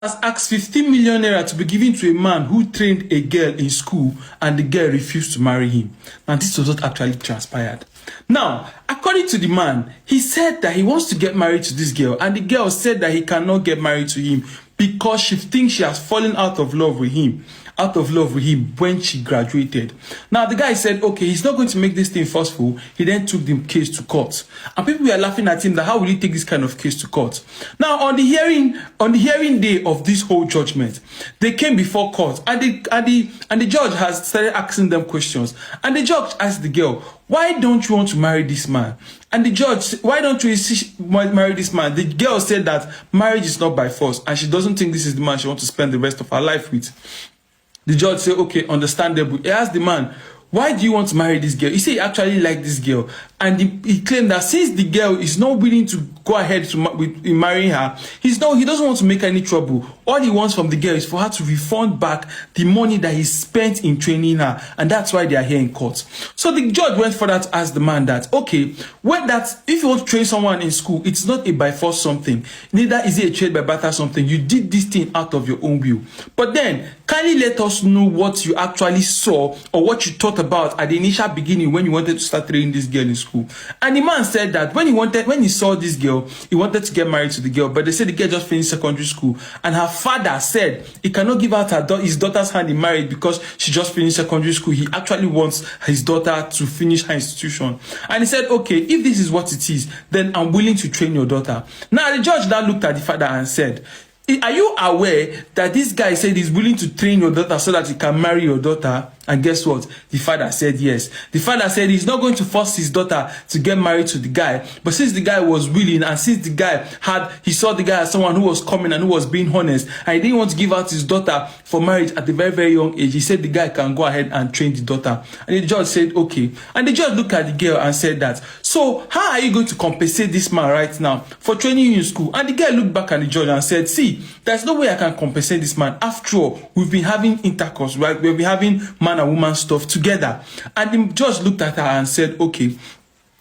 has asked 15 million naira to be given to a man who trained a girl in school and the girl refused to marry him. Now, this was what actually transpired. Now, according to the man, he said that he wants to get married to this girl, and the girl said that he cannot get married to him because she thinks she has fallen out of love with him when she graduated. Now, the guy said, okay, he's not going to make this thing forceful. He then took the case to court. And people were laughing at him that how will he take this kind of case to court? Now, on the hearing day of this whole judgment, they came before court, and the judge has started asking them questions. And the judge asked the girl, why don't you want to marry this man? And the judge said, why don't you marry this man? The girl said that marriage is not by force, and she doesn't think this is the man she wants to spend the rest of her life with. The judge said, okay, understandable. He asked the man, why do you want to marry this girl? He said he actually liked this girl. And he claimed that since the girl is not willing to go ahead with marrying her, he doesn't want to make any trouble. All he wants from the girl is for her to refund back the money that he spent in training her. And that's why they are here in court. So the judge went further to ask the man that, okay, if you want to train someone in school, it's not a by force something. Neither is it a trade by barter something. You did this thing out of your own will. But then, kindly let us know what you actually saw or what you thought about at the initial beginning when you wanted to start training this girl in school. And the man said that when he saw this girl, he wanted to get married to the girl, but they said the girl just finished secondary school, and her father said he cannot give out his daughter's hand in marriage because she just finished secondary school. He actually wants his daughter to finish her institution. And he said, okay, if this is what it is, then I'm willing to train your daughter. Now the judge now looked at the father and said, are you aware that this guy said he's willing to train your daughter so that he can marry your daughter? And guess what? The father said yes. The father said he's not going to force his daughter to get married to the guy. But since the guy was willing, and since the guy he saw the guy as someone who was coming and who was being honest, and he didn't want to give out his daughter for marriage at a very, very young age, he said the guy can go ahead and train the daughter. And the judge said, okay. And the judge looked at the girl and said that, so how are you going to compensate this man right now for training you in school? And the girl looked back at the judge and said, see, there's no way I can compensate this man. After all, we've been having intercourse, right? We've been having man and woman stuff together. And the judge looked at her and said, okay.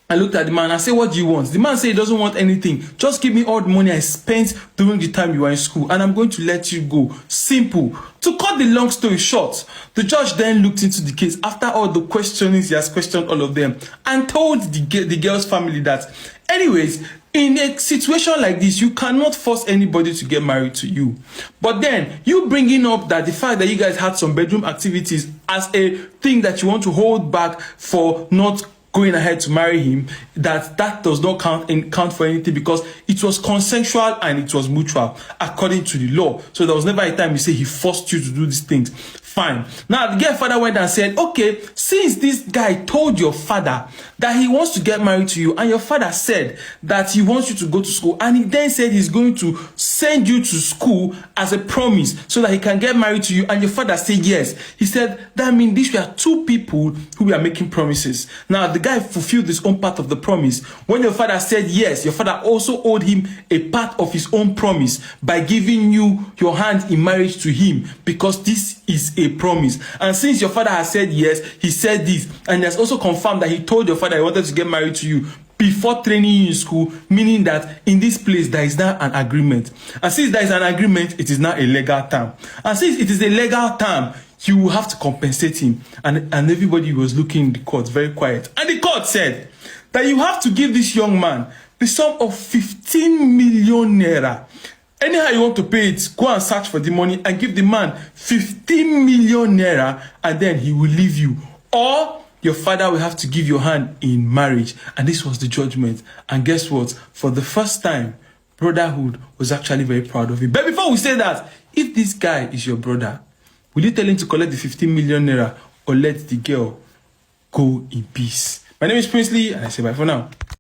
I looked at the man and said, what do you want? The man said he doesn't want anything. Just give me all the money I spent during the time you were in school, and I'm going to let you go. Simple. To cut the long story short, the judge then looked into the case after all the questionings he has questioned all of them, and told the girl's family that, anyways, in a situation like this, you cannot force anybody to get married to you. But then, you bringing up that the fact that you guys had some bedroom activities as a thing that you want to hold back for not going ahead to marry him, that does not count for anything, because it was consensual and it was mutual according to the law. So there was never a time you say he forced you to do these things. Fine. Now the girl father went and said, okay, since this guy told your father that he wants to get married to you, and your father said that he wants you to go to school, and he then said he's going to send you to school as a promise so that he can get married to you, and your father said yes, he said that means these were two people who were making promises. Now the guy fulfilled his own part of the promise. When your father said yes, your father also owed him a part of his own promise by giving you your hand in marriage to him, because this is a promise. And since your father has said yes, he said this, and he has also confirmed that he told your father he wanted to get married to you before training you in school, meaning that in this place there is now an agreement. And since there is an agreement, it is now a legal term. And since it is a legal term, you will have to compensate him. And everybody was looking in the court very quiet. And the court said that you have to give this young man the sum of 15 million naira. Anyhow you want to pay it, go and search for the money and give the man 15 million naira, and then he will leave you. Or your father will have to give your hand in marriage. And this was the judgment. And guess what? For the first time, brotherhood was actually very proud of him. But before we say that, if this guy is your brother, will you tell him to collect the 15 million naira or let the girl go in peace? My name is Princely, and I say bye for now.